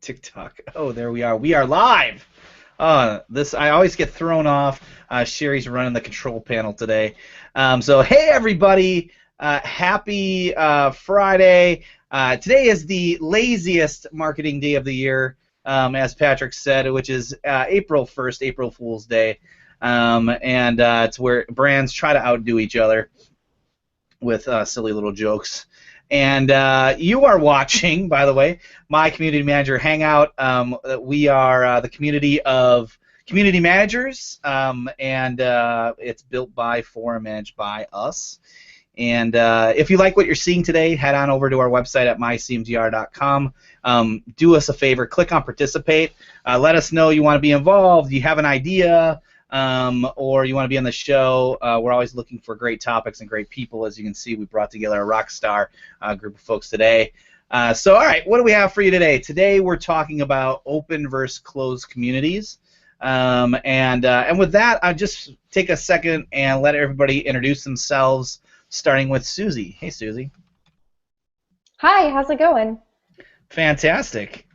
TikTok. Oh, there we are. We are live. This I always get thrown off. Sherry's running the control panel today. So hey everybody, happy Friday. Today is the laziest marketing day of the year, as Patrick said, which is April 1st, April Fool's Day, and it's where brands try to outdo each other with silly little jokes. And you are watching, by the way, my Community Manager Hangout. We are the community of community managers, and it's built by, for, and managed by us. And if you like what you're seeing today, head on over to our website at mycmgr.com. Do us a favor, click on participate. Let us know you want to be involved, you have an idea, or you want to be on the show. We're always looking for great topics and great people. As you can see, we brought together a rock star group of folks today. So, all right, what do we have for you today? Today we're talking about open versus closed communities. And with that, I'll just take a second and let everybody introduce themselves, starting with Susie. Hey, Susie. Hi, how's it going? Fantastic.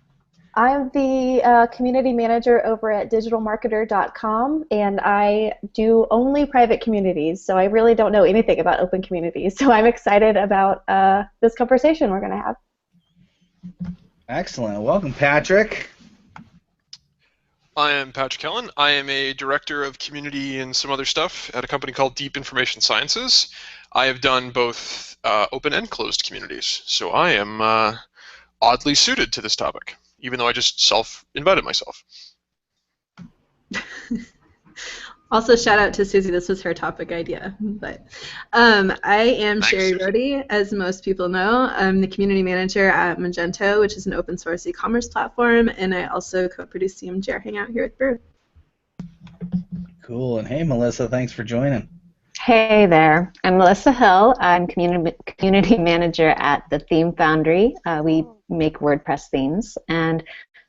I'm the community manager over at digitalmarketer.com, and I do only private communities, so I really don't know anything about open communities. So I'm excited about this conversation we're going to have. Excellent. Welcome, Patrick. I am Patrick Helen. I am a director of community and some other stuff at a company called Deep Information Sciences. I have done both open and closed communities, so I am oddly suited to this topic, even though I just self-invited myself. Also, shout out to Susie. This was her topic idea. But I am Thanks, Sherry Susie. Rohde, as most people know. I'm the community manager at Magento, which is an open source e-commerce platform, and I also co-produce CMGR Hangout here with Brew. Cool. And hey, Melissa, thanks for joining. Hey there, I'm Melissa Hill. I'm community manager at the Theme Foundry. We make WordPress themes, and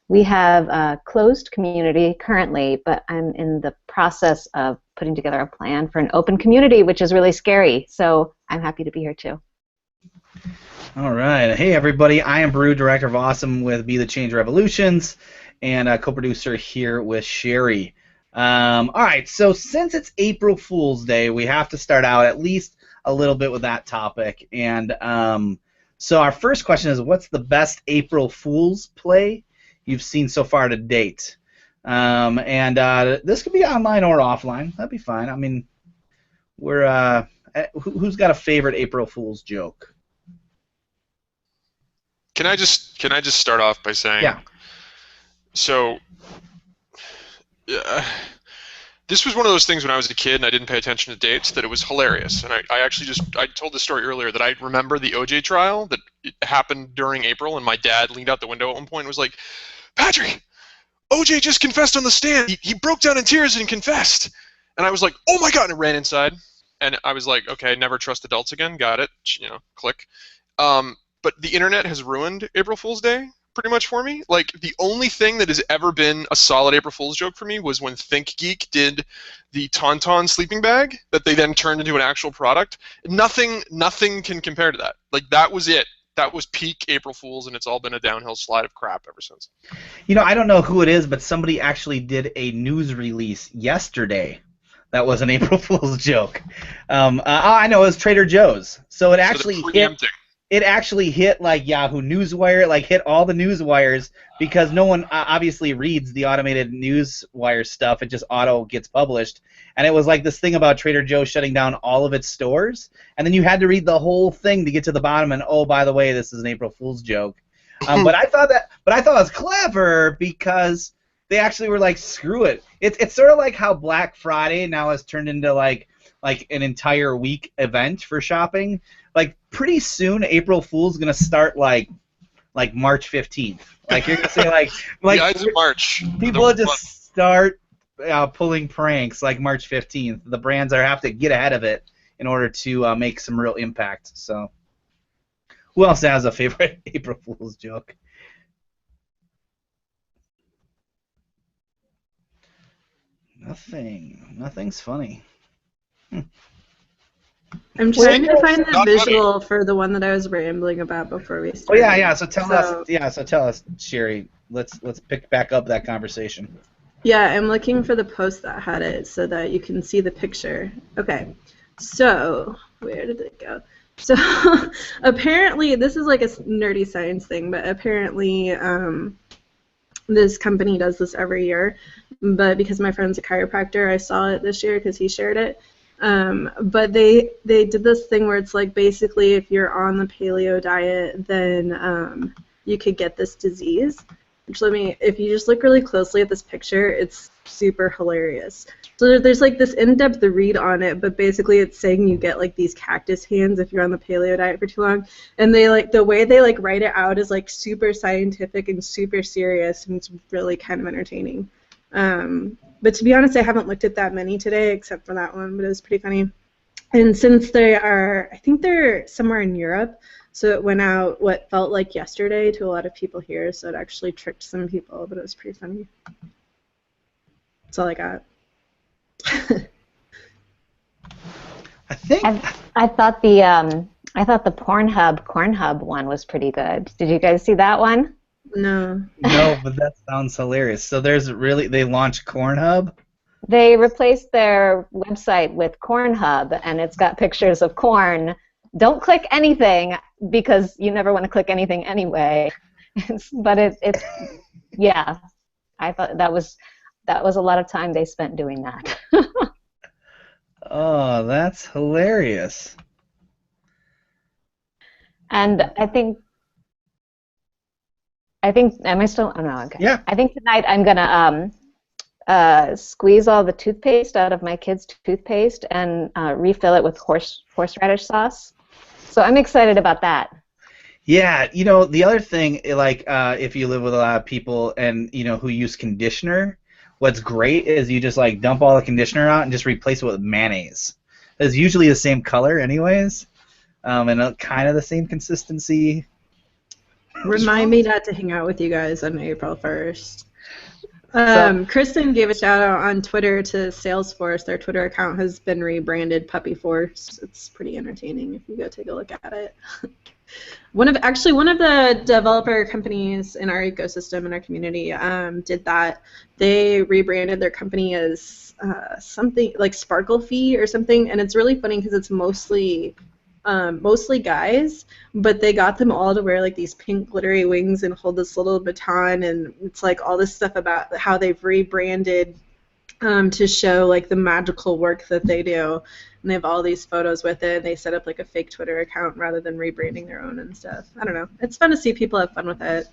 we have a closed community currently, but I'm in the process of putting together a plan for an open community, which is really scary, so I'm happy to be here too. All right. Hey, everybody. I am Brew, Director of Awesome with Be the Change Revolutions, and a co-producer here with Sherry. All right, so since it's April Fool's Day, we have to start out at least a little bit with that topic. And so our first question is, what's the best April Fool's play you've seen so far to date? This could be online or offline. That'd be fine. I mean, we're who's got a favorite April Fool's joke? Can I just start off by saying, Yeah. So this was one of those things when I was a kid and I didn't pay attention to dates that it was hilarious. And I told the story earlier that I remember the OJ trial that it happened during April, and my dad leaned out the window at one point and was like, "Patrick, OJ just confessed on the stand. He broke down in tears and confessed." And I was like, "Oh my God," and I ran inside. And I was like, okay, never trust adults again. Got it. Click. But the internet has ruined April Fool's Day pretty much for me. Like, the only thing that has ever been a solid April Fool's joke for me was when ThinkGeek did the Tauntaun sleeping bag that they then turned into an actual product. Nothing can compare to that. Like, that was it. That was peak April Fool's, and it's all been a downhill slide of crap ever since. You know, I don't know who it is, but somebody actually did a news release yesterday that was an April Fool's joke. I know, it was Trader Joe's. So it actually hit. It actually hit like Yahoo Newswire, like hit all the news wires, because no one obviously reads the automated news wire stuff. It just auto gets published. And it was like this thing about Trader Joe's shutting down all of its stores, and then you had to read the whole thing to get to the bottom. And oh, by the way, this is an April Fool's joke. But I thought it was clever because they actually were like, screw it. It's sort of like how Black Friday now has turned into like an entire week event for shopping. Like, pretty soon, April Fool's gonna start like March 15th. Like, you're gonna say like the Ides of March. People will just start pulling pranks like March 15th. The brands have to get ahead of it in order to make some real impact. So, who else has a favorite April Fool's joke? Nothing. Nothing's funny. I'm trying to find the Not visual for the one that I was rambling about before we Oh started. yeah. So tell us. Yeah. So tell us, Sherry. Let's pick back up that conversation. Yeah, I'm looking for the post that had it so that you can see the picture. Okay, so where did it go? So apparently, this is like a nerdy science thing, but apparently this company does this every year. But because my friend's a chiropractor, I saw it this year because he shared it. But they did this thing where it's like basically if you're on the paleo diet, then you could get this disease. Which if you just look really closely at this picture, it's super hilarious. So there's like this in-depth read on it, but basically it's saying you get like these cactus hands if you're on the paleo diet for too long. And they like the way they like write it out is like super scientific and super serious, and it's really kind of entertaining. But to be honest, I haven't looked at that many today except for that one, but it was pretty funny. And since I think they're somewhere in Europe, so it went out what felt like yesterday to a lot of people here, so it actually tricked some people, but it was pretty funny. That's all I got. I thought the Pornhub one was pretty good. Did you guys see that one? No. No, but that sounds hilarious. So they launched Cornhub? They replaced their website with Cornhub, and it's got pictures of corn. Don't click anything because you never want to click anything anyway. But it's yeah. I thought that was a lot of time they spent doing that. Oh, that's hilarious. And I think am I still? Oh no, okay. Yeah. I think tonight I'm gonna squeeze all the toothpaste out of my kids' toothpaste and refill it with horseradish sauce. So I'm excited about that. Yeah, the other thing, like if you live with a lot of people and who use conditioner, what's great is you just like dump all the conditioner out and just replace it with mayonnaise. It's usually the same color, anyways, and kind of the same consistency. Remind me not to hang out with you guys on April 1st. Kristen gave a shout out on Twitter to Salesforce. Their Twitter account has been rebranded Puppy Force. It's pretty entertaining if you go take a look at it. One of the developer companies in our ecosystem in our community did that. They rebranded their company as something like Sparkle Fee or something, and it's really funny because it's mostly guys, but they got them all to wear like these pink glittery wings and hold this little baton, and it's like all this stuff about how they've rebranded to show like the magical work that they do, and they have all these photos with it. They set up like a fake Twitter account rather than rebranding their own and stuff. I don't know. It's fun to see people have fun with it.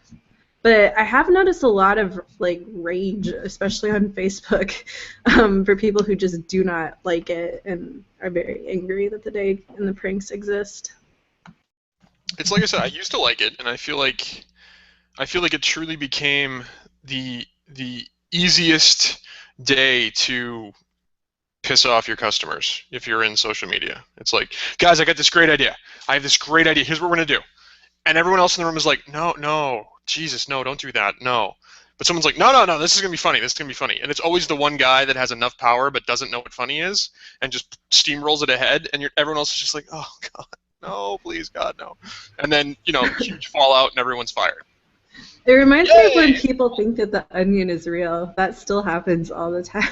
But I have noticed a lot of like rage, especially on Facebook, for people who just do not like it and are very angry that the day and the pranks exist. It's like I said, I used to like it, and I feel like it truly became the easiest day to piss off your customers if you're in social media. It's like, guys, I got this great idea. I have this great idea. Here's what we're gonna do, and everyone else in the room is like, no. Jesus, no, don't do that, no. But someone's like, no, this is going to be funny, And it's always the one guy that has enough power but doesn't know what funny is and just steamrolls it ahead, and everyone else is just like, oh, God, no, please, God, no. And then, huge fallout and everyone's fired. It reminds me of when people think that the onion is real. That still happens all the time.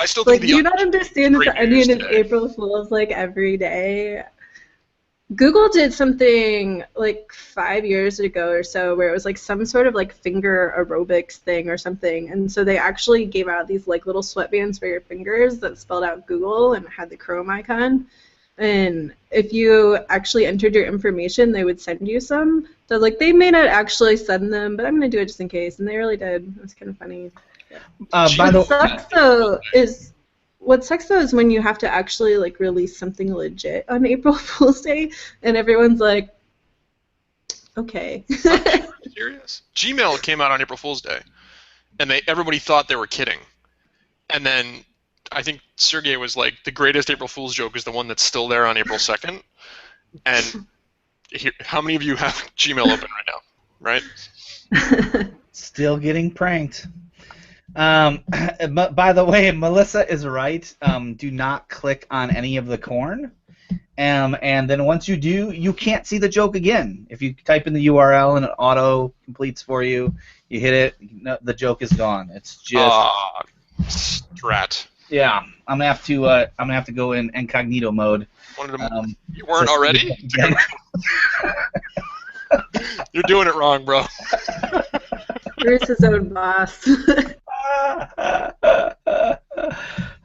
I still think do you not understand that the onion is April Fool's like every day? Google did something like 5 years ago or so where it was like some sort of like finger aerobics thing or something, and so they actually gave out these like little sweatbands for your fingers that spelled out Google and had the Chrome icon, and if you actually entered your information they would send you some. So like they may not actually send them, but I'm going to do it just in case, and they really did. It was kind of funny. What sucks though is when you have to actually like release something legit on April Fool's Day, and everyone's like, okay. Serious? Gmail came out on April Fool's Day, and everybody thought they were kidding, and then I think Sergey was like, the greatest April Fool's joke is the one that's still there on April 2nd, and how many of you have Gmail open right now, right? Still getting pranked. By the way, Melissa is right. Do not click on any of the corn. And then once you do, you can't see the joke again. If you type in the URL and it auto completes for you, you hit it, no, the joke is gone. It's just Strat. yeah. I'm gonna have to go in incognito mode. You weren't already? You're doing it wrong, bro. Bruce his own boss.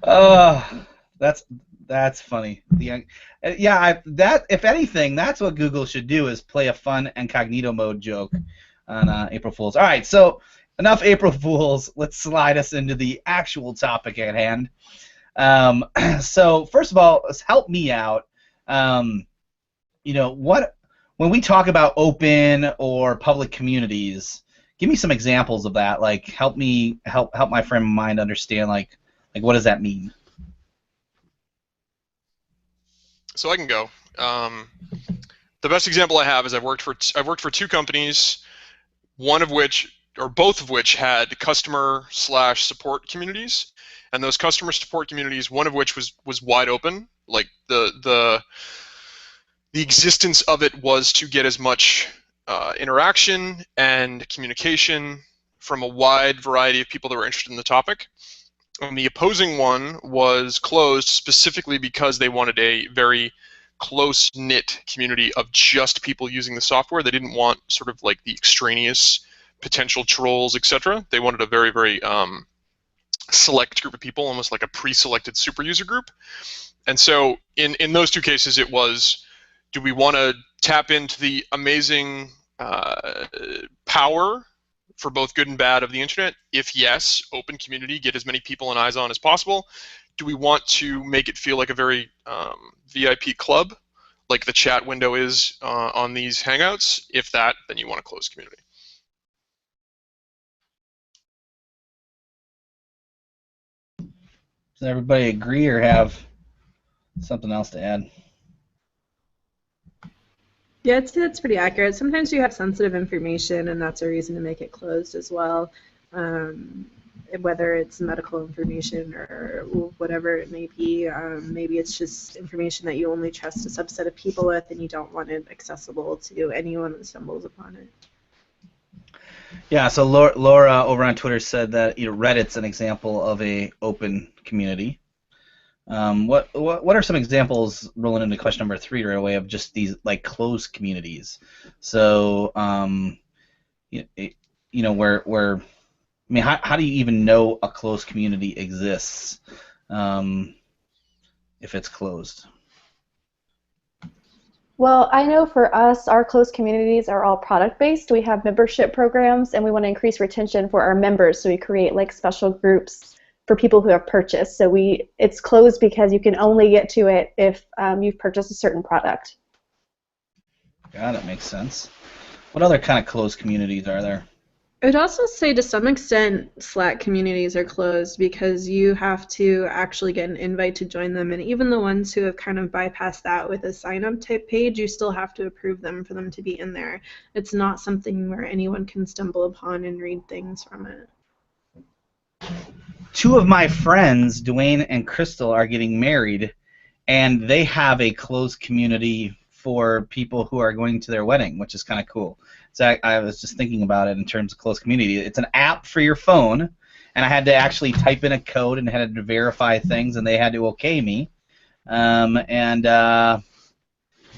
Oh, that's funny. That if anything, that's what Google should do is play a fun incognito mode joke on April Fools. All right, so enough April Fools. Let's slide us into the actual topic at hand. So first of all, help me out. When we talk about open or public communities, give me some examples of that. Like, help my frame of mind understand like what does that mean? So I can go. The best example I have is I've worked for two companies, both of which had customer/support communities, and those customer support communities, one of which was wide open, like the existence of it was to get as much interaction and communication from a wide variety of people that were interested in the topic. And the opposing one was closed specifically because they wanted a very close-knit community of just people using the software. They didn't want sort of like the extraneous potential trolls, etc. They wanted a very, very select group of people, almost like a pre-selected super user group. And so in those two cases, it was, do we want to tap into the amazing power for both good and bad of the internet? If yes, open community, get as many people and eyes on as possible. Do we want to make it feel like a very VIP club, like the chat window is on these Hangouts? If that, then you want a closed community. Does everybody agree or have something else to add? Yeah, I'd say that's pretty accurate. Sometimes you have sensitive information, and that's a reason to make it closed as well, whether it's medical information or whatever it may be. Maybe it's just information that you only trust a subset of people with, and you don't want it accessible to anyone that stumbles upon it. Yeah, so Laura over on Twitter said that Reddit's an example of a open community. What are some examples, rolling into question number 3 right away, of just these like closed communities? So where I mean, how do you even know a closed community exists if it's closed? Well, I know for us, our closed communities are all product-based. We have membership programs, and we want to increase retention for our members, so we create like special groups for people who have purchased. So it's closed because you can only get to it if you've purchased a certain product. Yeah, that makes sense. What other kind of closed communities are there? I would also say to some extent Slack communities are closed because you have to actually get an invite to join them, and even the ones who have kind of bypassed that with a sign-up type page, you still have to approve them for them to be in there. It's not something where anyone can stumble upon and read things from it. 2 of my friends, Dwayne and Crystal, are getting married, and they have a closed community for people who are going to their wedding, which is kind of cool. So I was just thinking about it in terms of closed community. It's an app for your phone, and I had to actually type in a code and had to verify things, and they had to okay me. And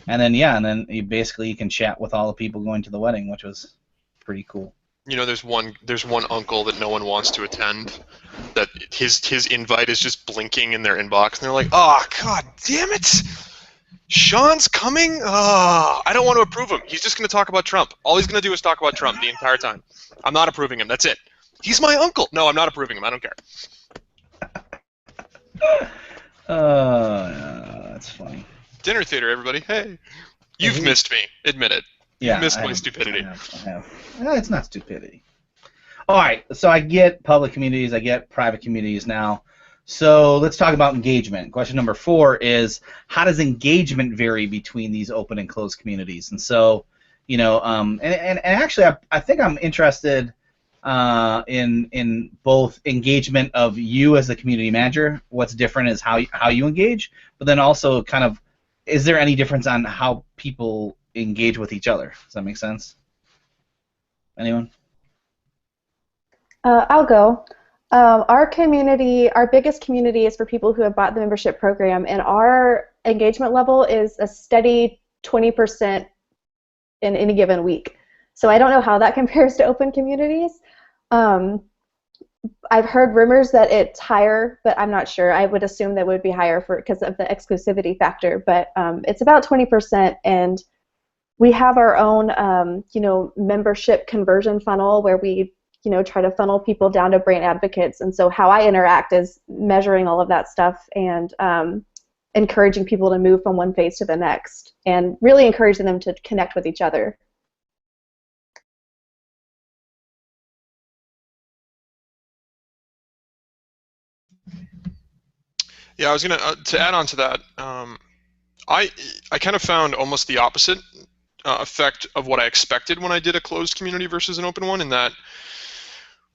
then you can chat with all the people going to the wedding, which was pretty cool. You know, there's one uncle that no one wants to attend, that his invite is just blinking in their inbox, and they're like, "Oh, God damn it! Sean's coming? I don't want to approve him. He's just going to talk about Trump. All he's going to do is talk about Trump the entire time. I'm not approving him. That's it. He's my uncle. No, I'm not approving him. I don't care." That's funny. Dinner theater, everybody. Hey. You've missed me. Admit it. Yeah, You've missed my stupidity. I have. It's not stupidity. All right, so I get public communities, I get private communities now. So let's talk about engagement. Question number 4 is, how does engagement vary between these open and closed communities? And so, and actually, I think I'm interested in both engagement of you as the community manager. What's different is how you engage, but then also kind of, is there any difference on how people engage with each other? Does that make sense? Anyone? I'll go. Our community, our biggest community is for people who have bought the membership program, and our engagement level is a steady 20% in any given week. So I don't know how that compares to open communities. I've heard rumors that it's higher, but I'm not sure. I would assume that it would be higher because of the exclusivity factor, but it's about 20%, and we have our own, membership conversion funnel where we, try to funnel people down to brand advocates. And so how I interact is measuring all of that stuff and encouraging people to move from one phase to the next, and really encouraging them to connect with each other. Yeah, I was gonna to add on to that. I kind of found almost the opposite effect of what I expected when I did a closed community versus an open one. In that,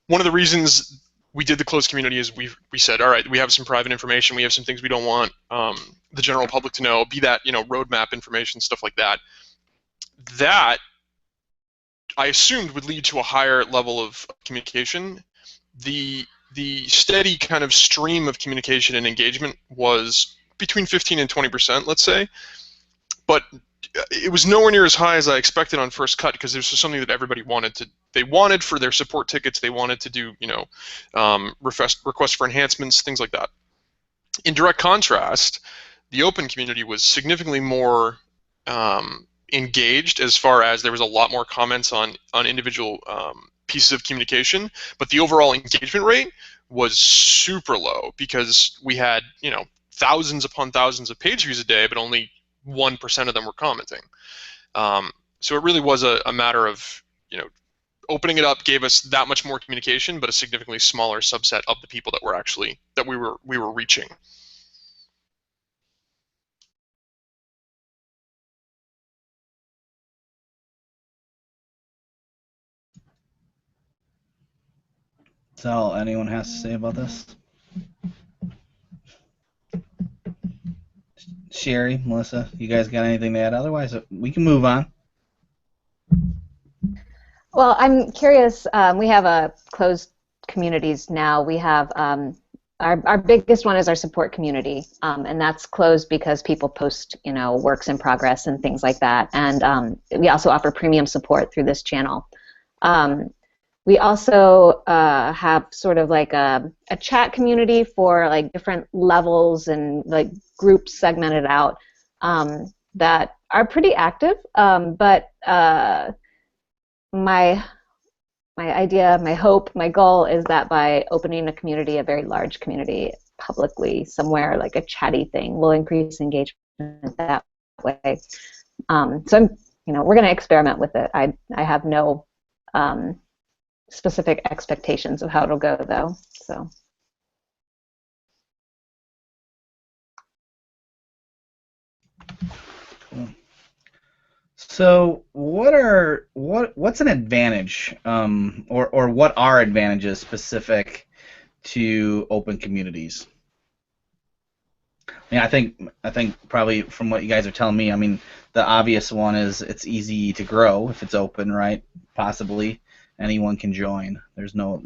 one of the reasons we did the closed community is we said, all right, we have some private information, we have some things we don't want the general public to know, be that roadmap information, stuff like that. That I assumed would lead to a higher level of communication. The steady kind of stream of communication and engagement was between 15 and 20%, let's say, but it was nowhere near as high as I expected on first cut, because this was something that everybody wanted to. They wanted for their support tickets. They wanted to do, requests for enhancements, things like that. In direct contrast, the open community was significantly more engaged, as far as there was a lot more comments on individual pieces of communication, but the overall engagement rate was super low, because we had thousands upon thousands of page views a day, but only 1% of them were commenting. So it really was a matter of opening it up gave us that much more communication, but a significantly smaller subset of the people that we were reaching. That's all anyone has to say about this? Sherry, Melissa, you guys got anything to add? Otherwise, we can move on. Well, I'm curious. We have closed communities now. We have our biggest one is our support community, and that's closed because people post works in progress and things like that. And we also offer premium support through this channel. We also have sort of like a chat community for like different levels and like groups segmented out that are pretty active. But my idea, my hope, my goal is that by opening a community, a very large community, publicly somewhere, like a chatty thing, will increase engagement that way. So we're going to experiment with it. I have no specific expectations of how it'll go, though. So. Cool. So what's an advantage, or what are advantages specific to open communities? I think probably from what you guys are telling me, I mean, the obvious one is it's easy to grow if it's open, right? Possibly anyone can join. There's no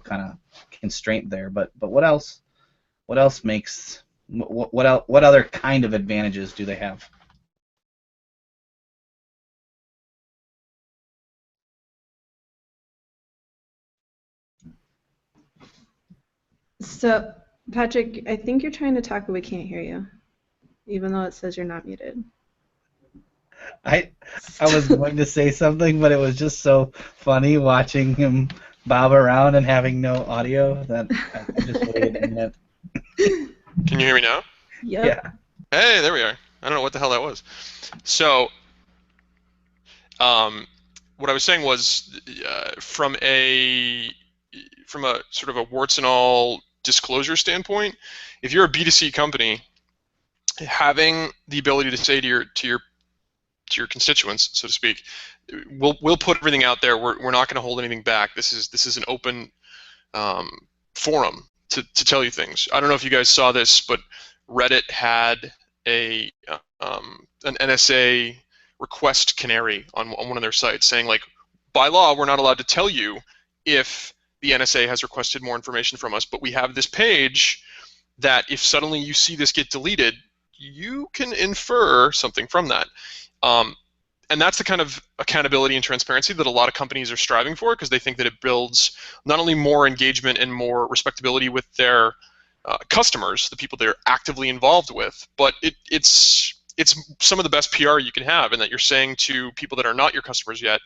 kind of constraint there. But what else? What else makes what other kind of advantages do they have? So, Patrick, I think you're trying to talk, but we can't hear you, even though it says you're not muted. I was going to say something, but it was just so funny watching him bob around and having no audio that I just waited a minute. Can you hear me now? Yep. Yeah. Hey, there we are. I don't know what the hell that was. So, what I was saying was, from a sort of a warts and all disclosure standpoint, if you're a B2C company, having the ability to say to your constituents, so to speak, we'll put everything out there. We're not going to hold anything back. This is an open forum to tell you things. I don't know if you guys saw this, but Reddit had an NSA request canary on one of their sites saying, like, by law, we're not allowed to tell you if the NSA has requested more information from us, but we have this page that if suddenly you see this get deleted, you can infer something from that. And that's the kind of accountability and transparency that a lot of companies are striving for, because they think that it builds not only more engagement and more respectability with their customers, the people they're actively involved with, but it's some of the best PR you can have, and that you're saying to people that are not your customers yet,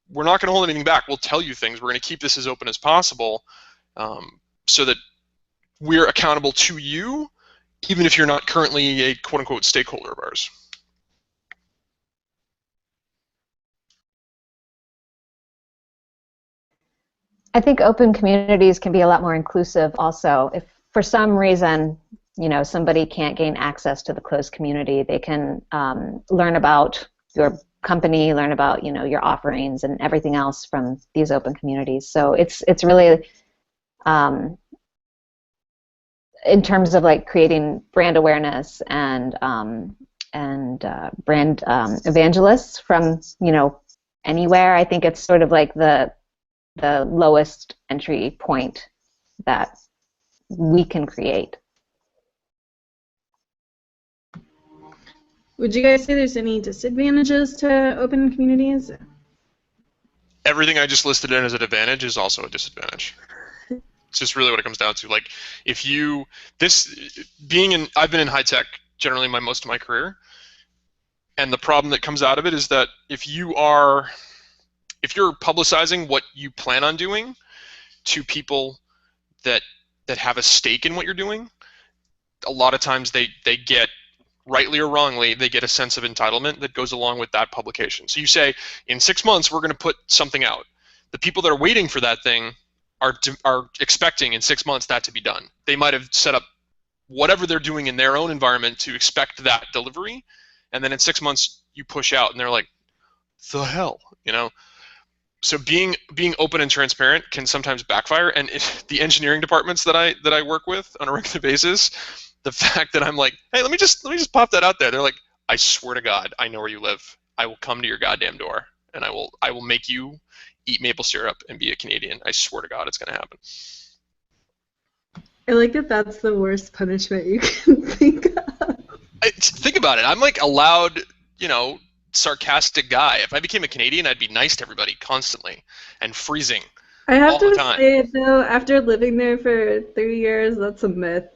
we're not going to hold anything back. We'll tell you things. We're going to keep this as open as possible, so that we're accountable to you, even if you're not currently a quote-unquote stakeholder of ours. I think open communities can be a lot more inclusive also. If for some reason, somebody can't gain access to the closed community, they can learn about your company, learn about, your offerings and everything else from these open communities. So it's really, in terms of like creating brand awareness and brand evangelists from, anywhere, I think it's sort of like the lowest entry point that we can create. Would you guys say there's any disadvantages to open communities? Everything I just listed in as an advantage is also a disadvantage. It's just really what it comes down to. Like, if you, I've been in high tech generally most of my career, and the problem that comes out of it is that if you're publicizing what you plan on doing to people that have a stake in what you're doing, a lot of times they get, rightly or wrongly, they get a sense of entitlement that goes along with that publication. So you say, in 6 months, we're going to put something out. The people that are waiting for that thing are expecting in 6 months that to be done. They might have set up whatever they're doing in their own environment to expect that delivery, and then in 6 months you push out, and they're like, the hell, So being open and transparent can sometimes backfire, and if the engineering departments that I work with on a regular basis, the fact that I'm like, hey, let me just pop that out there, they're like, I swear to God, I know where you live. I will come to your goddamn door, and I will make you eat maple syrup and be a Canadian. I swear to God, it's gonna happen. I like that. That's the worst punishment you can think of. Think about it. I'm like a loud, sarcastic guy. If I became a Canadian, I'd be nice to everybody constantly and freezing. I have all to the time. say, though, after living there for 3 years, that's a myth.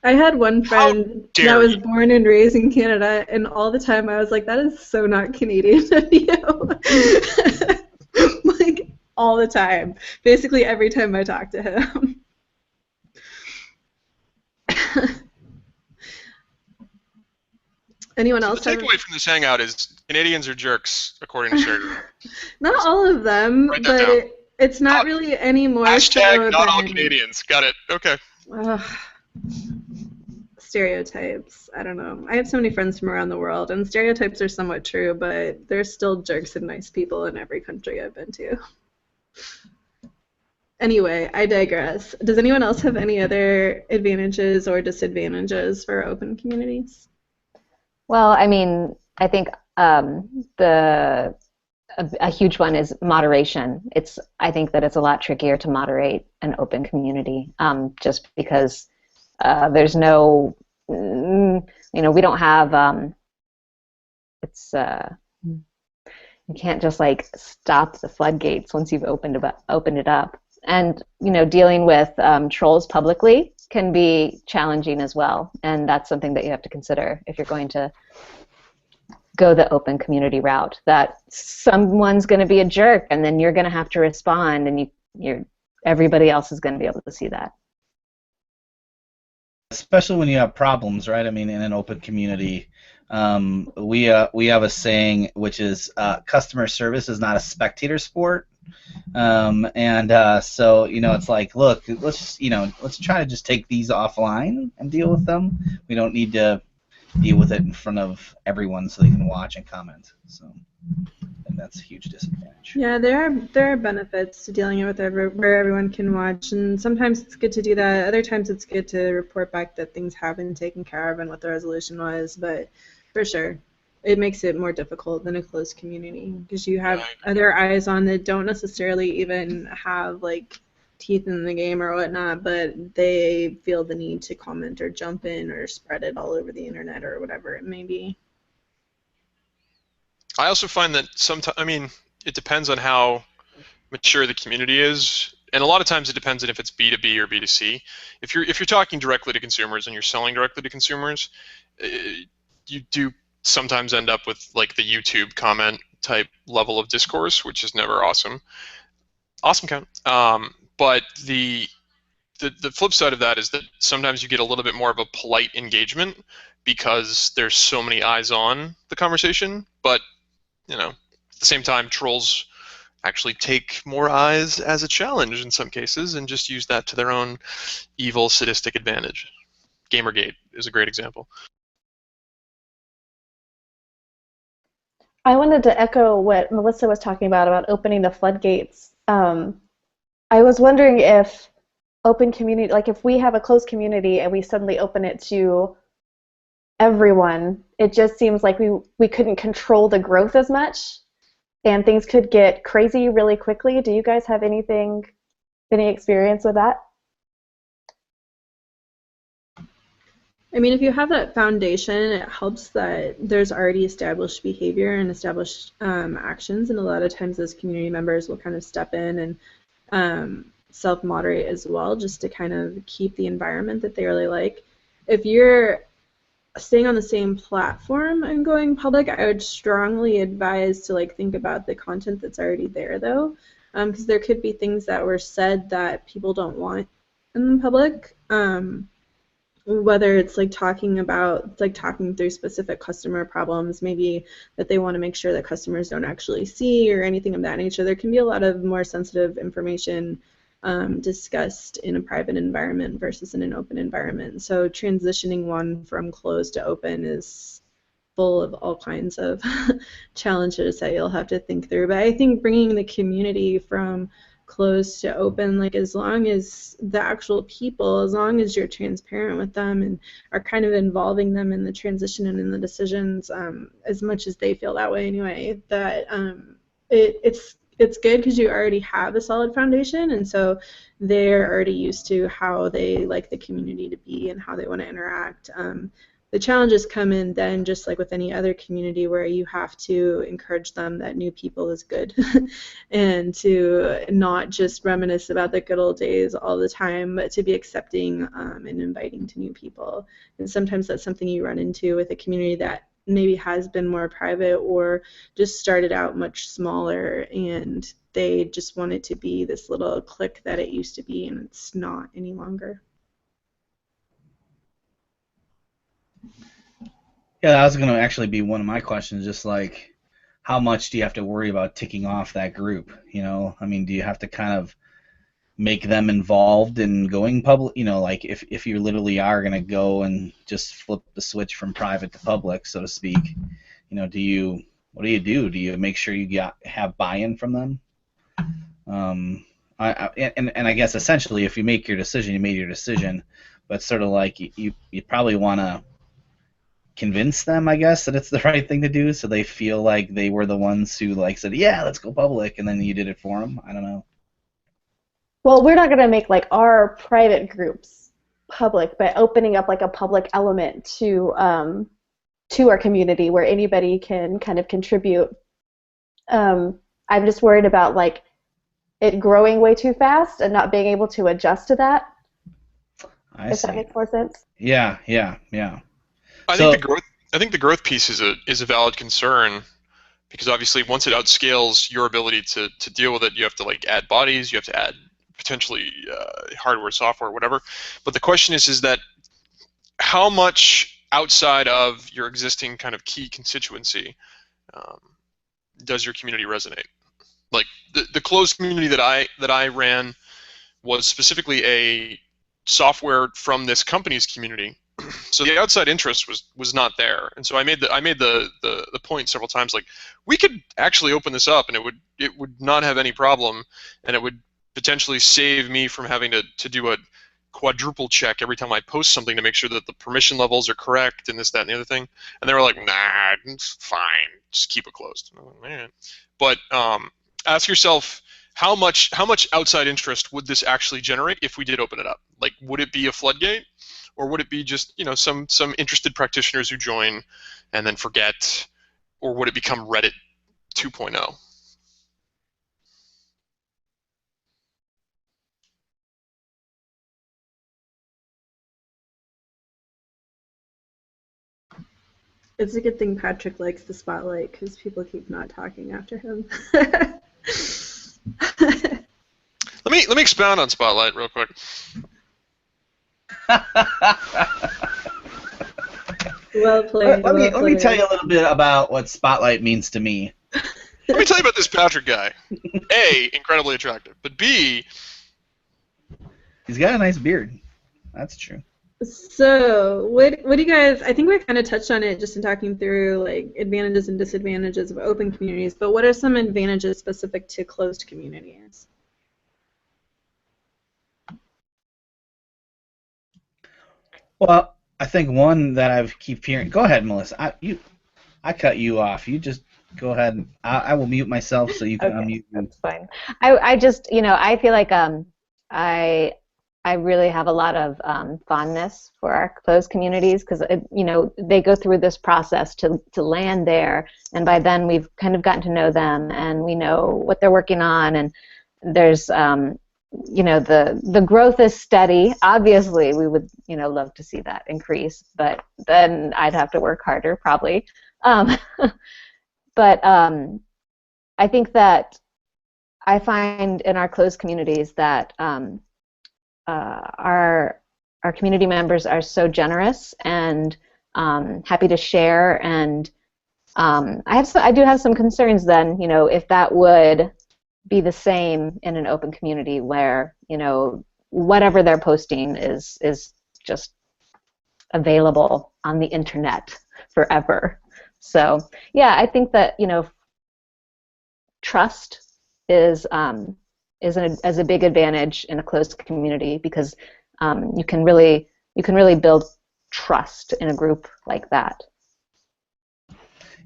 I had one friend that was born and raised in Canada, and all the time I was like, that is so not Canadian of you. Like, all the time. Basically every time I talk to him. Anyone else? The takeaway from this hangout is Canadians are jerks, according to Sherry. Not all of them, but it's not really any more. Hashtag not all Canadians. Got it. Okay. Stereotypes. I don't know. I have so many friends from around the world, and stereotypes are somewhat true, but there's still jerks and nice people in every country I've been to. Anyway, I digress. Does anyone else have any other advantages or disadvantages for open communities? Well, I mean, I think a huge one is moderation. I think that it's a lot trickier to moderate an open community, just because there's no, we don't have, you can't just like stop the floodgates once you've opened it up. And dealing with trolls publicly can be challenging as well, and that's something that you have to consider if you're going to go the open community route. That someone's going to be a jerk, and then you're going to have to respond, and everybody else is going to be able to see that. Especially when you have problems, right? I mean, in an open community, we have a saying which is customer service is not a spectator sport. So it's like, look, let's try to just take these offline and deal with them. We don't need to deal with it in front of everyone so they can watch and comment. So and that's a huge disadvantage. Yeah, there are benefits to dealing with where everyone can watch, and sometimes it's good to do that. Other times it's good to report back that things have been taken care of and what the resolution was. But for sure, it makes it more difficult than a closed community because you have other eyes on that don't necessarily even have like teeth in the game or whatnot, but they feel the need to comment or jump in or spread it all over the internet or whatever it may be. I also find that sometimes, I mean, it depends on how mature the community is, and a lot of times it depends on if it's B2B or B2C. If you're talking directly to consumers and you're selling directly to consumers, you do sometimes end up with like the YouTube comment type level of discourse, which is never awesome. Awesome count. But the flip side of that is that sometimes you get a little bit more of a polite engagement because there's so many eyes on the conversation. But you know, at the same time, trolls actually take more eyes as a challenge in some cases and just use that to their own evil, sadistic advantage. Gamergate is a great example. I wanted to echo what Melissa was talking about opening the floodgates. I was wondering if open community, like if we have a closed community and we suddenly open it to everyone, it just seems like we couldn't control the growth as much, and things could get crazy really quickly. Do you guys have any experience with that? I mean, if you have that foundation, it helps that there's already established behavior and established actions, and a lot of times those community members will kind of step in and self-moderate as well, just to kind of keep the environment that they really like. If you're staying on the same platform and going public, I would strongly advise to like think about the content that's already there, though, because there could be things that were said that people don't want in the public. Whether it's like talking through specific customer problems, maybe that they want to make sure that customers don't actually see or anything of that nature. There can be a lot of more sensitive information discussed in a private environment versus in an open environment. So transitioning one from closed to open is full of all kinds of challenges that you'll have to think through. But I think bringing the community from closed to open, like as long as the actual people, as long as you're transparent with them and are kind of involving them in the transition and in the decisions, as much as they feel that way anyway, that it's good because you already have a solid foundation, and so they're already used to how they like the community to be and how they want to interact. The challenges come in then, just like with any other community, where you have to encourage them that new people is good and to not just reminisce about the good old days all the time, but to be accepting and inviting to new people. And sometimes that's something you run into with a community that maybe has been more private or just started out much smaller, and they just want it to be this little clique that it used to be, and it's not any longer. Yeah, that was going to actually be one of my questions, just like how much do you have to worry about ticking off that group? You know, I mean, do you have to kind of make them involved in going public? You know, like if you literally are going to go and just flip the switch from private to public, so to speak, you know, what do you do? Do you make sure you have buy-in from them? I guess essentially, if you make your decision, you made your decision, but sort of like you probably want to convince them, I guess, that it's the right thing to do, so they feel like they were the ones who like said, yeah, let's go public, and then you did it for them. I don't know. Well, we're not going to make like our private groups public, but opening up like a public element to our community where anybody can kind of contribute. I'm just worried about like it growing way too fast and not being able to adjust to that. If that makes more sense. Yeah. I think the growth piece is a valid concern, because obviously once it outscales your ability to deal with it, you have to like add bodies, you have to add potentially hardware, software, whatever. But the question is that how much outside of your existing kind of key constituency does your community resonate? Like the closed community that I ran was specifically a software from this company's community So the outside interest was not there, and so I made the point several times, like, we could actually open this up, and it would not have any problem, and it would potentially save me from having to do a quadruple check every time I post something to make sure that the permission levels are correct and this, that, and the other thing. And they were like, nah, it's fine, just keep it closed. I'm like, man. But ask yourself, how much outside interest would this actually generate if we did open it up? Like, would it be a floodgate, or would it be just, you know, some interested practitioners who join and then forget, or would it become Reddit 2.0? It's a good thing Patrick likes the spotlight because people keep not talking after him. Let me expound on Spotlight real quick. Well played. Let me tell you a little bit about what Spotlight means to me. Let me tell you about this Patrick guy. A, incredibly attractive, but B, he's got a nice beard. That's true. So, what do you guys? I think we kind of touched on it just in talking through like advantages and disadvantages of open communities. But what are some advantages specific to closed communities? Well, I think one that I keep hearing. Go ahead, Melissa. I cut you off. You just go ahead. I will mute myself so you can unmute. That's fine. I just, you know, I feel like I really have a lot of fondness for our closed communities because, you know, they go through this process to land there, and by then we've kind of gotten to know them, and we know what they're working on, and there's, you know, the growth is steady. Obviously, we would, you know, love to see that increase, but then I'd have to work harder probably. But I think that I find in our closed communities that our community members are so generous and happy to share, and I do have some concerns then, you know, if that would be the same in an open community where, you know, whatever they're posting is just available on the internet forever. So yeah, I think that, you know, trust is a big advantage in a closed community because you can really build trust in a group like that.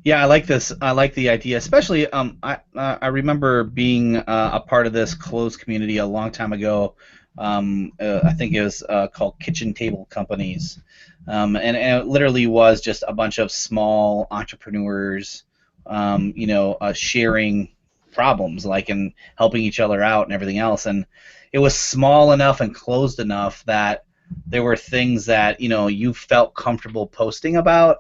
Yeah, I like this. I like the idea, especially I remember being a part of this closed community a long time ago. I think it was called Kitchen Table Companies, and it literally was just a bunch of small entrepreneurs, you know, sharing problems, like, and helping each other out and everything else. And it was small enough and closed enough that there were things that, you know, you felt comfortable posting about,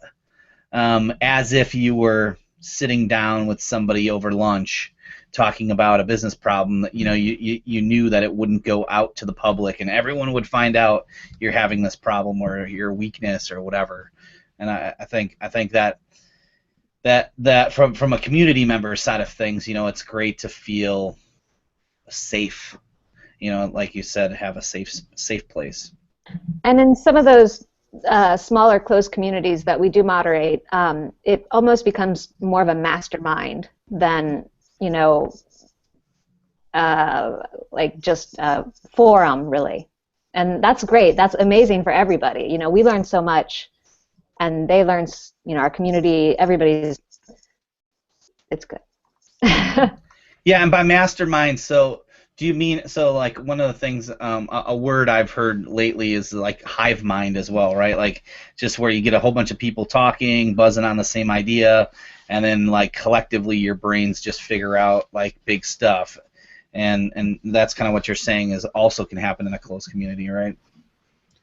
as if you were sitting down with somebody over lunch talking about a business problem that, you know, you knew that it wouldn't go out to the public and everyone would find out you're having this problem or your weakness or whatever. And I think that from a community member side of things, you know, it's great to feel safe, you know, like you said, have a safe place. And in some of those smaller closed communities that we do moderate, it almost becomes more of a mastermind than, you know, like just a forum, really. And that's great. That's amazing for everybody. You know, we learn so much, and they learn, you know, our community, it's good. Yeah, and by mastermind, so do you mean, so like one of the things, a word I've heard lately is like hive mind as well, right? Like just where you get a whole bunch of people talking, buzzing on the same idea, and then like collectively your brains just figure out like big stuff. And that's kind of what you're saying is also can happen in a closed community, right?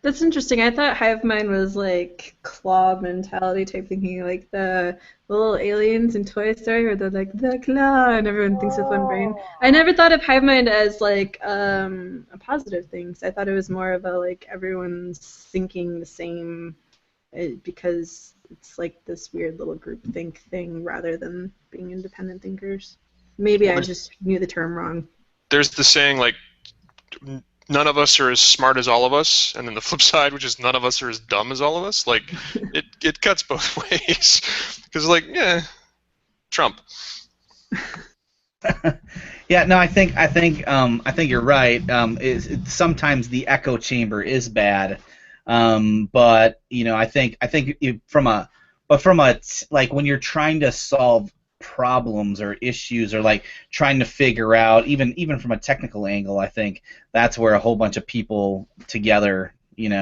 That's interesting. I thought hive mind was like claw mentality type thinking, like the little aliens in Toy Story where they're like the claw and everyone thinks with one brain. I never thought of hive mind as like a positive thing. So I thought it was more of a like everyone's thinking the same because it's like this weird little group think thing rather than being independent thinkers. Maybe I just knew the term wrong. There's the saying, like, none of us are as smart as all of us, and then the flip side, which is none of us are as dumb as all of us. Like, it cuts both ways. Because, like, yeah, Trump. Yeah, no, I think you're right. Sometimes the echo chamber is bad, but I think like when you're trying to solve problems or issues or like trying to figure out even from a technical angle, I think that's where a whole bunch of people together, is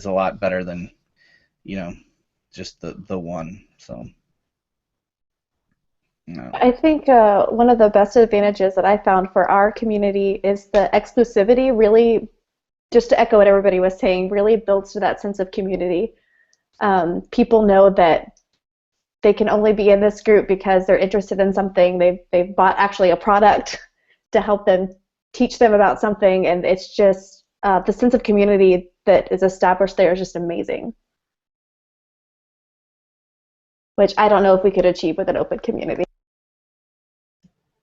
a lot better than just the one. So. No. I think one of the best advantages that I found for our community is the exclusivity really, just to echo what everybody was saying, really builds to that sense of community. People know that they can only be in this group because they're interested in something. They've bought actually a product to help them teach them about something, and it's just the sense of community that is established there is just amazing, which I don't know if we could achieve with an open community.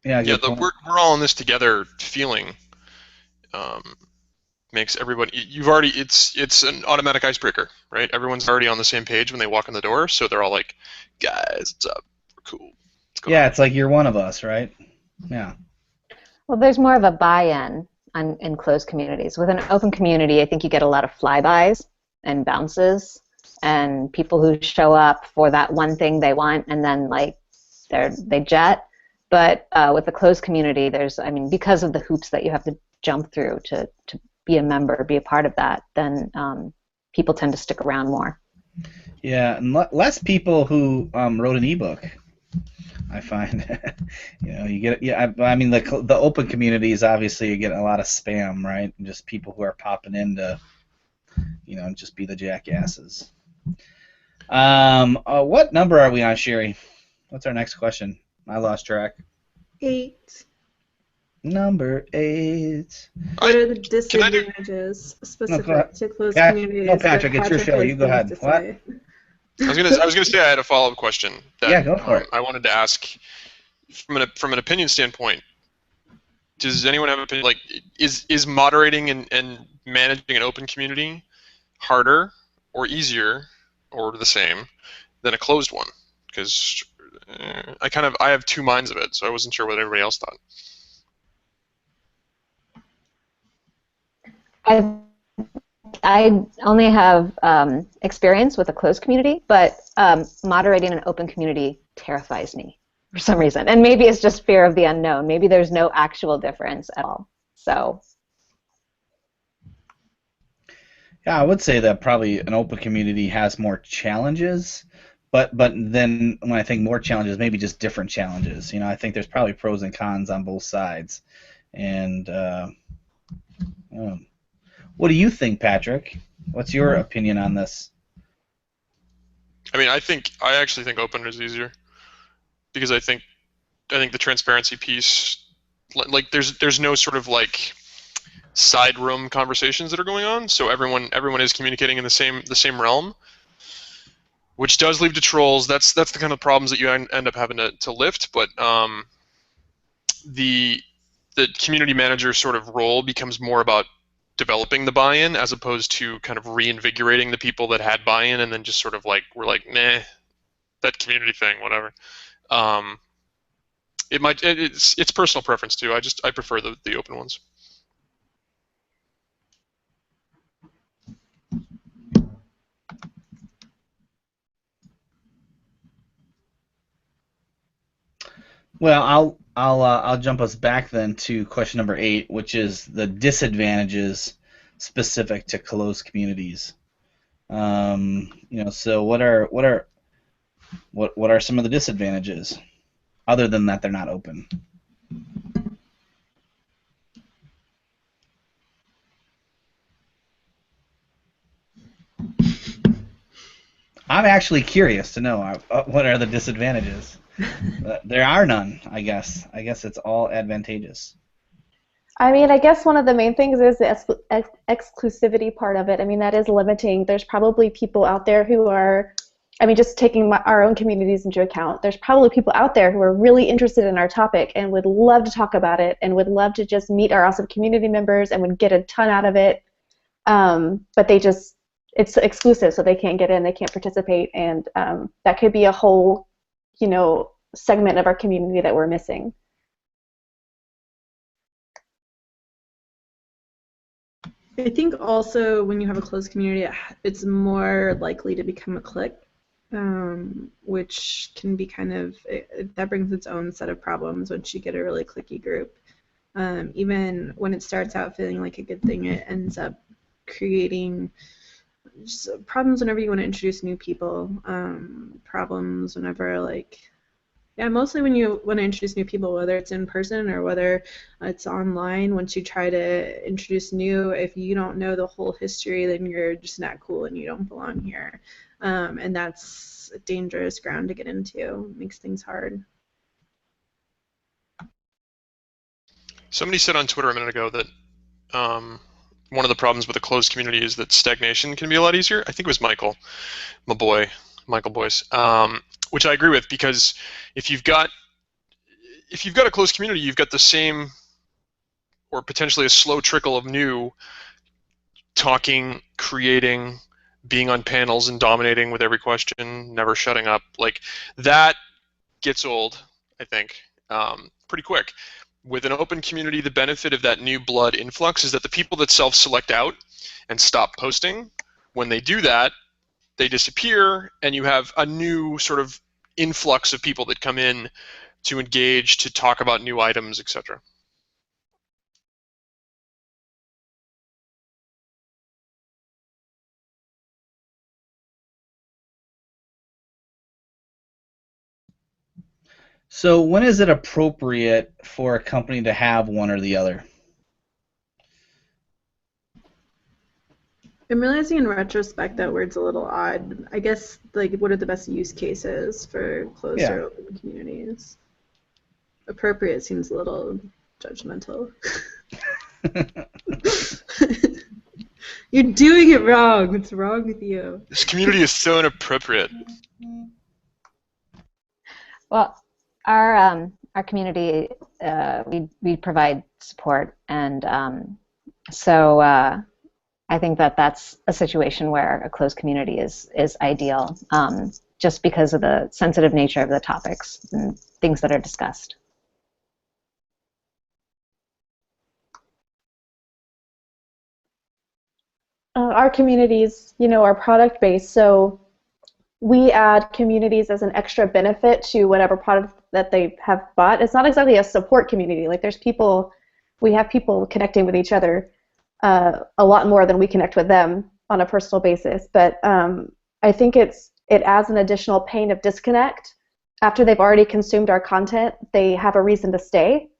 Yeah, we're all in this together feeling makes everybody. You've already it's an automatic icebreaker, right? Everyone's already on the same page when they walk in the door, so they're all like, "Guys, what's up? We're cool." Yeah, it's like you're one of us, right? Yeah. Well, there's more of a buy-in in closed communities. With an open community, I think you get a lot of flybys and bounces, and people who show up for that one thing they want, and then like they jet. But with a closed community, because of the hoops that you have to jump through to be a member, be a part of that, then people tend to stick around more. Yeah, and less people who wrote an ebook, I find. You get the open communities, obviously you get a lot of spam, right? And just people who are popping in to, just be the jackasses. What number are we on, Sherry? What's our next question? I lost track. 8. Number 8. What are the disadvantages specific to closed communities? No, Patrick, it's your show. You go ahead. What? I was gonna say I had a follow-up question. Yeah, go for it. I wanted to ask from an opinion standpoint. Does anyone have an opinion? Like, is moderating and managing an open community harder or easier or the same than a closed one? Because I have two minds of it, so I wasn't sure what everybody else thought. I only have experience with a closed community, but moderating an open community terrifies me for some reason. And maybe it's just fear of the unknown. Maybe there's no actual difference at all. So. Yeah, I would say that probably an open community has more challenges, but then when I think more challenges, maybe just different challenges. I think there's probably pros and cons on both sides. And what do you think, Patrick? What's your opinion on this? I actually think open is easier because I think the transparency piece, like there's no sort of like side room conversations that are going on, so everyone is communicating in the same realm, which does lead to trolls. That's the kind of problems that you end up having to lift. But the community manager sort of role becomes more about developing the buy-in as opposed to kind of reinvigorating the people that had buy-in and then just sort of like we're like, nah, that community thing, whatever. It's personal preference too. I prefer the open ones. Well, I'll jump us back then to question number 8, which is the disadvantages specific to closed communities. So what are some of the disadvantages other than that they're not open? I'm actually curious to know what are the disadvantages. There are none, I guess. I guess it's all advantageous. I guess one of the main things is the exclusivity part of it. That is limiting. There's probably people out there who are I mean, just taking our own communities into account, there's probably people out there who are really interested in our topic and would love to talk about it and would love to just meet our awesome community members and would get a ton out of it. But it's exclusive, so they can't get in, they can't participate, and that could be a whole, segment of our community that we're missing. I think also when you have a closed community, it's more likely to become a clique, which can be that brings its own set of problems once you get a really cliquey group. Even when it starts out feeling like a good thing, it ends up creating just problems whenever you want to introduce new people, problems whenever mostly when you want to introduce new people, whether it's in person or whether it's online. Once you try to introduce new, if you don't know the whole history, then you're just not cool and you don't belong here. And that's a dangerous ground to get into. It makes things hard. Somebody said on Twitter a minute ago that one of the problems with a closed community is that stagnation can be a lot easier. I think it was Michael, my boy, Michael Boyce, which I agree with, because if you've got a closed community, you've got the same or potentially a slow trickle of new talking, creating, being on panels and dominating with every question, never shutting up. Like, that gets old, I think, pretty quick. With an open community, the benefit of that new blood influx is that the people that self-select out and stop posting, when they do that, they disappear, and you have a new sort of influx of people that come in to engage, to talk about new items, etc. So when is it appropriate for a company to have one or the other? I'm realizing in retrospect that word's a little odd. I guess, what are the best use cases for closed or open communities? Appropriate seems a little judgmental. You're doing it wrong. What's wrong with you? This community is so inappropriate. Well, our community, we provide support, and so I think that's a situation where a closed community is ideal, just because of the sensitive nature of the topics and things that are discussed. Our communities, are product-based, so we add communities as an extra benefit to whatever product that they have bought. It's not exactly a support community. Like, we have people connecting with each other a lot more than we connect with them on a personal basis. But I think it adds an additional pain of disconnect. After they've already consumed our content, they have a reason to stay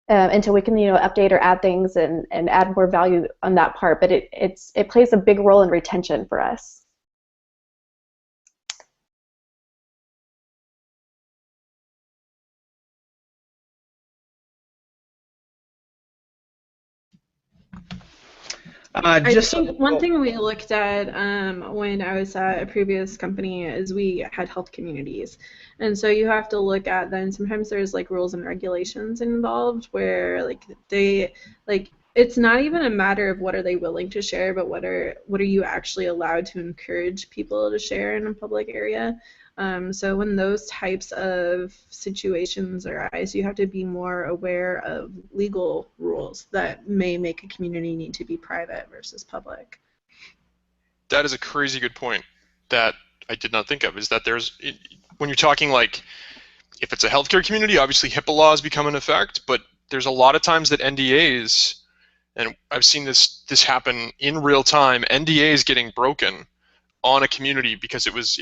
until we can, update or add things and add more value on that part. But it plays a big role in retention for us. I think one thing we looked at when I was at a previous company is we had health communities, and so you have to look at then sometimes there's rules and regulations involved where it's not even a matter of what are they willing to share, but what are you actually allowed to encourage people to share in a public area. So when those types of situations arise, you have to be more aware of legal rules that may make a community need to be private versus public. That is a crazy good point that I did not think of, is that when you're talking if it's a healthcare community, obviously HIPAA laws become in effect, but there's a lot of times that NDAs, and I've seen this happen in real time, NDAs getting broken on a community because it was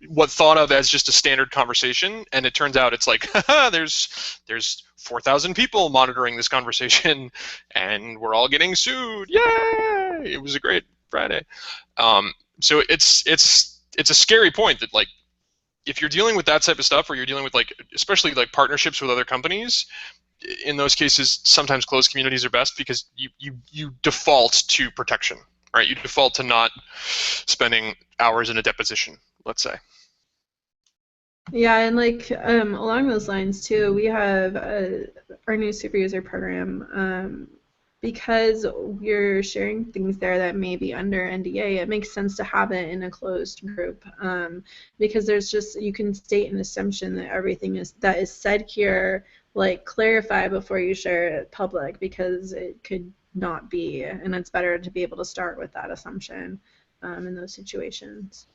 what thought of as just a standard conversation, and it turns out it's there's 4,000 people monitoring this conversation, and we're all getting sued. Yay! It was a great Friday. So it's a scary point that if you're dealing with that type of stuff, or you're dealing with especially partnerships with other companies, in those cases sometimes closed communities are best because you default to protection. Right, you default to not spending hours in a deposition, let's say. Yeah, and like along those lines too, we have our new super user program. Because we're sharing things there that may be under NDA, it makes sense to have it in a closed group, because there's just you can state an assumption that everything is that is said here, like clarify before you share it public, because it could not be, and it's better to be able to start with that assumption in those situations.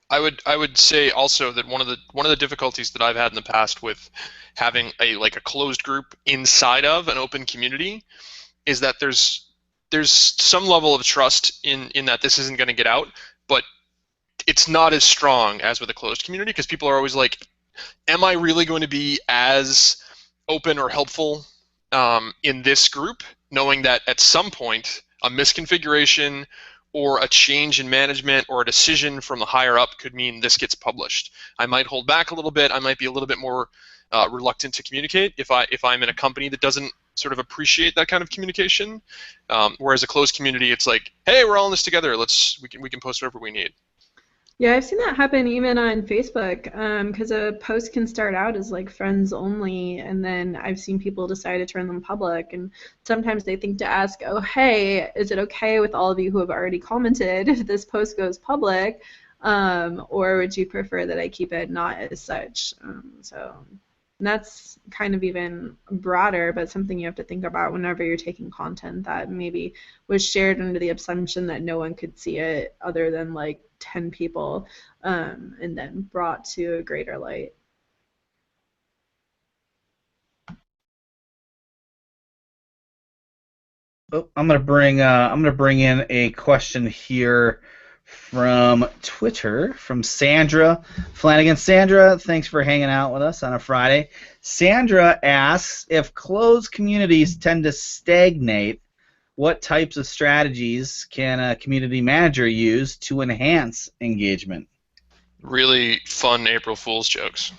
I would say also that one of the difficulties that I've had in the past with having a closed group inside of an open community is that there's some level of trust in that this isn't going to get out, but it's not as strong as with a closed community because people are always like, am I really going to be as open or helpful in this group, knowing that at some point a misconfiguration or a change in management or a decision from the higher up could mean this gets published. I might hold back a little bit. I might be a little bit more reluctant to communicate if I'm in a company that doesn't sort of appreciate that kind of communication. Whereas a closed community, it's like, hey, we're all in this together. We can post whatever we need. Yeah, I've seen that happen even on Facebook, because a post can start out as like friends only, and then I've seen people decide to turn them public, and sometimes they think to ask, oh, hey, is it okay with all of you who have already commented if this post goes public, or would you prefer that I keep it not as such? And that's kind of even broader, but something you have to think about whenever you're taking content that maybe was shared under the assumption that no one could see it other than like 10 people, and then brought to a greater light. Oh, I'm gonna bring in a question here from Twitter from Sandra Flanagan. Sandra, thanks for hanging out with us on a Friday. Sandra asks if closed communities tend to stagnate, what types of strategies can a community manager use to enhance engagement? Really fun April Fool's jokes.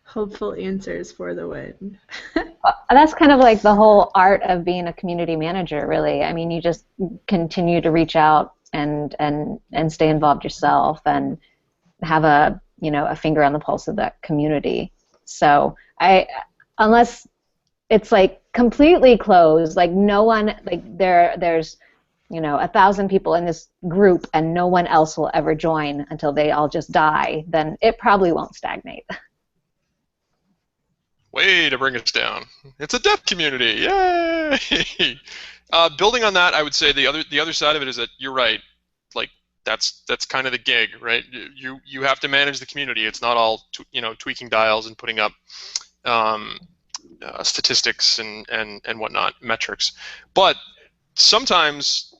Hopeful answers for the win. That's kind of like the whole art of being a community manager, really. I mean, you just continue to reach out and stay involved yourself and have a finger on the pulse of that community. So unless it's like completely closed, like no one, like there's 1,000 people in this group and no one else will ever join until they all just die, then it probably won't stagnate. Way to bring us down. It's a death community. Yay! Building on that, I would say the other side of it is that you're right. Like that's kind of the gig, right? You have to manage the community. It's not all tweaking dials and putting up statistics and whatnot, metrics. But sometimes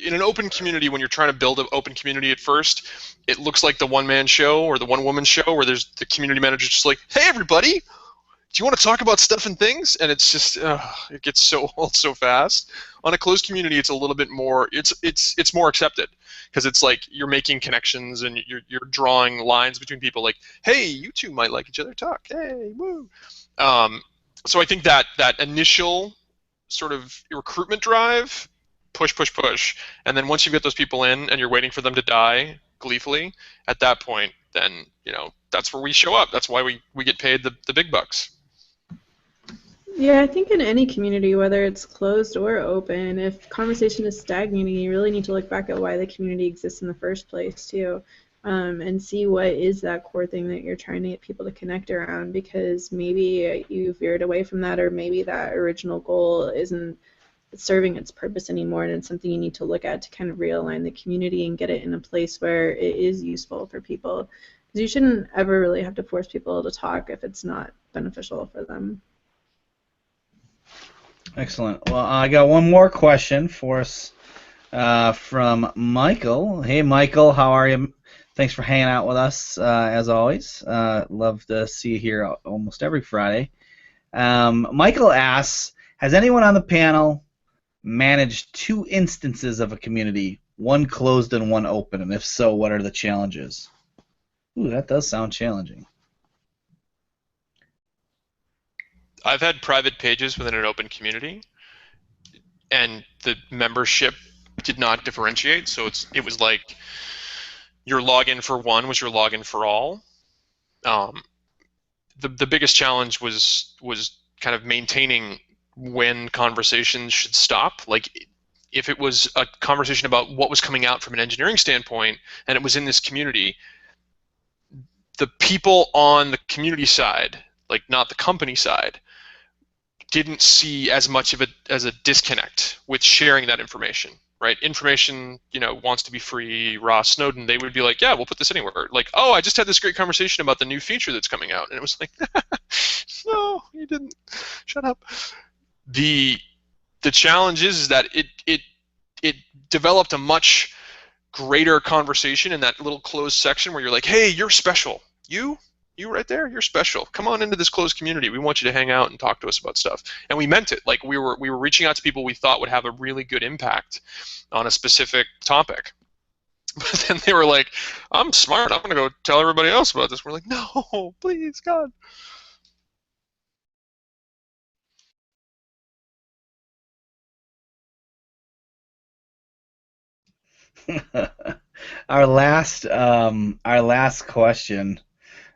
in an open community, when you're trying to build an open community at first, it looks like the one-man show or the one-woman show where there's the community manager just like, hey, everybody, do you want to talk about stuff and things? And it's just it gets so old so fast. On a closed community, it's a little bit more. It's more accepted because it's like you're making connections and you're drawing lines between people. Like, hey, you two might like each other. Talk. Hey, woo. So I think that initial sort of recruitment drive, push, and then once you get those people in and you're waiting for them to die gleefully, at that point, then that's where we show up. That's why we get paid the big bucks. Yeah, I think in any community, whether it's closed or open, if conversation is stagnating, you really need to look back at why the community exists in the first place, too, and see what is that core thing that you're trying to get people to connect around, because maybe you veered away from that, or maybe that original goal isn't serving its purpose anymore, and it's something you need to look at to kind of realign the community and get it in a place where it is useful for people. Because you shouldn't ever really have to force people to talk if it's not beneficial for them. Excellent. Well, I got one more question for us from Michael. Hey, Michael, how are you? Thanks for hanging out with us, as always. Love to see you here almost every Friday. Michael asks, has anyone on the panel managed two instances of a community, one closed and one open? And if so, what are the challenges? Ooh, that does sound challenging. I've had private pages within an open community, and the membership did not differentiate. So it was like your login for one was your login for all. The biggest challenge was kind of maintaining when conversations should stop. Like, if it was a conversation about what was coming out from an engineering standpoint and it was in this community, the people on the community side, like not the company side, didn't see as much of it as a disconnect with sharing that information, right? Information, wants to be free, raw, Snowden, they would be like, yeah, we'll put this anywhere. Like, oh, I just had this great conversation about the new feature that's coming out. And it was like, no, you didn't. Shut up. The challenge is that it developed a much greater conversation in that little closed section where you're like, hey, you're special. You right there, you're special. Come on into this closed community. We want you to hang out and talk to us about stuff. And we meant it. Like, we were reaching out to people we thought would have a really good impact on a specific topic. But then they were like, I'm smart. I'm going to go tell everybody else about this. We're like, no, please, God. Our last question,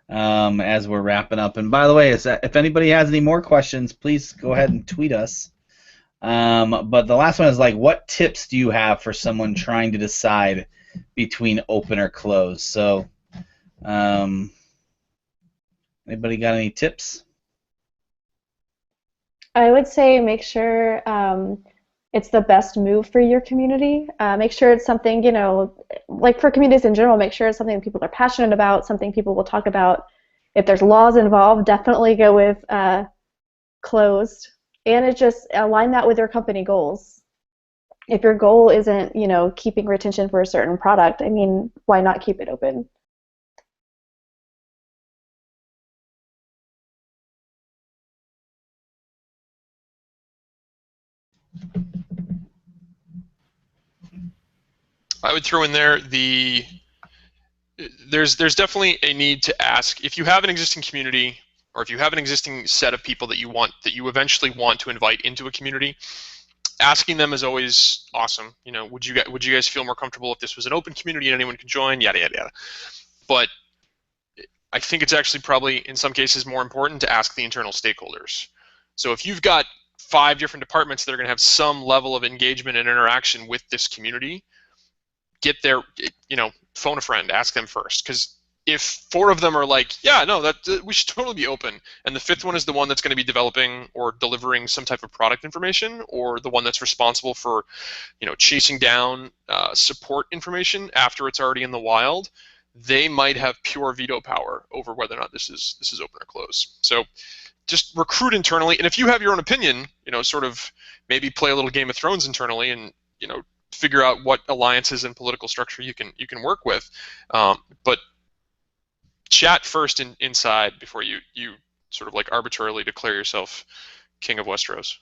as we're wrapping up. And by the way, if anybody has any more questions, please go ahead and tweet us. But the last one is like, what tips do you have for someone trying to decide between open or closed? So, anybody got any tips? I would say make sure it's the best move for your community. Make sure it's something, like for communities in general, make sure it's something people are passionate about, something people will talk about. If there's laws involved, definitely go with closed. And it just align that with your company goals. If your goal isn't, keeping retention for a certain product, I mean, why not keep it open? I would throw in there there's definitely a need to ask, if you have an existing community, or if you have an existing set of people that you eventually want to invite into a community, asking them is always awesome. Would you guys feel more comfortable if this was an open community and anyone could join? Yada yada yada. But I think it's actually probably in some cases more important to ask the internal stakeholders. So if you've got 5 different departments that are going to have some level of engagement and interaction with this community, get their, phone a friend, ask them first. Because if 4 of them are like, yeah, no, we should totally be open, and the 5th one is the one that's going to be developing or delivering some type of product information, or the one that's responsible for, chasing down support information after it's already in the wild, they might have pure veto power over whether or not this is open or closed. So just recruit internally, and if you have your own opinion, sort of maybe play a little Game of Thrones internally, and figure out what alliances and political structure you can work with, but chat first inside before you sort of like arbitrarily declare yourself king of Westeros.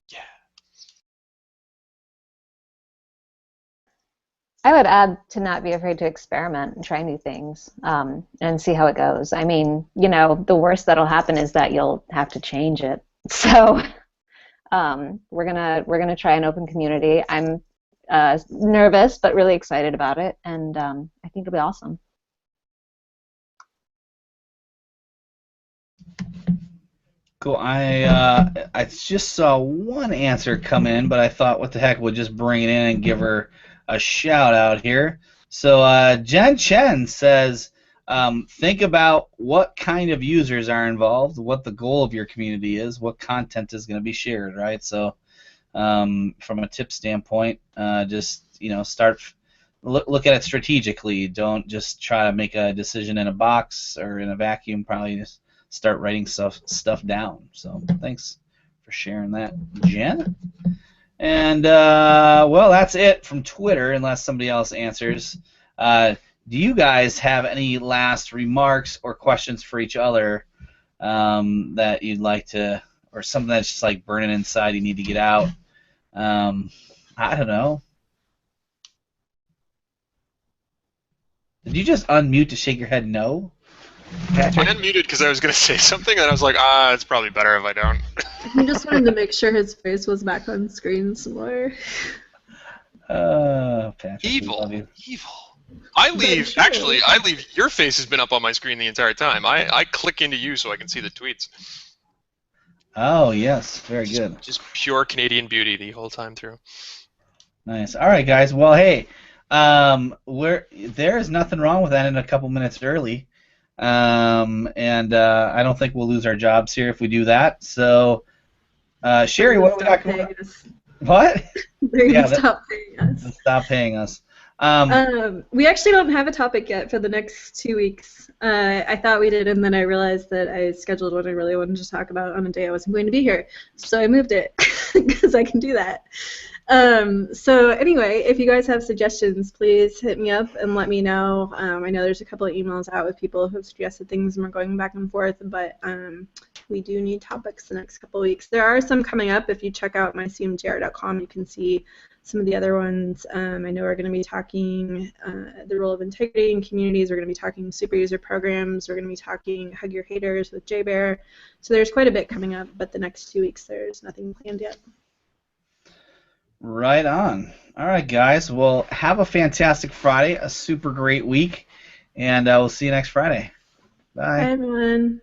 Yeah. I would add to not be afraid to experiment and try new things, and see how it goes. I mean, the worst that'll happen is that you'll have to change it. So we're gonna try an open community. I'm nervous but really excited about it, and I think it'll be awesome. Cool. I just saw one answer come in, but I thought, what the heck, we'll just bring it in and give her a shout out here. So Jen Chen says, think about what kind of users are involved, what the goal of your community is, what content is going to be shared, right? So from a tip standpoint, just start look at it strategically. Don't just try to make a decision in a box or in a vacuum. Probably just start writing stuff down. So thanks for sharing that, Jen. And well, that's it from Twitter, unless somebody else answers. Do you guys have any last remarks or questions for each other that you'd like to, or something that's just like burning inside you need to get out? I don't know. Did you just unmute to shake your head no? Patrick? I unmuted because I was going to say something, and I was like, it's probably better if I don't. He just wanted to make sure his face was back on screen some more. Patrick, Evil. I But leave. true. Actually, I leave. Your face has been up on my screen the entire time. I click into you so I can see the tweets. Oh, yes. Very good. Just pure Canadian beauty the whole time through. Nice. All right, guys. Well, hey, there is nothing wrong with ending a couple minutes early. And I don't think we'll lose our jobs here if we do that. So, Sherry, what do we got going on? What? They're Yeah, gonna stop paying us. Stop paying us. We actually don't have a topic yet for the next 2 weeks. I thought we did, and then I realized that I scheduled what I really wanted to talk about on a day I wasn't going to be here. So I moved it because I can do that. So anyway, if you guys have suggestions, please hit me up and let me know. I know there's a couple of emails out with people who have suggested things, and we're going back and forth, but we do need topics the next couple of weeks. There are some coming up. If you check out mycmjr.com, you can see some of the other ones. I know we're going to be talking the role of integrity in communities. We're going to be talking super user programs. We're going to be talking Hug Your Haters with JBear. So there's quite a bit coming up, but the next 2 weeks there's nothing planned yet. Right on. All right, guys. Well, have a fantastic Friday, a super great week, and we'll see you next Friday. Bye. Bye, everyone.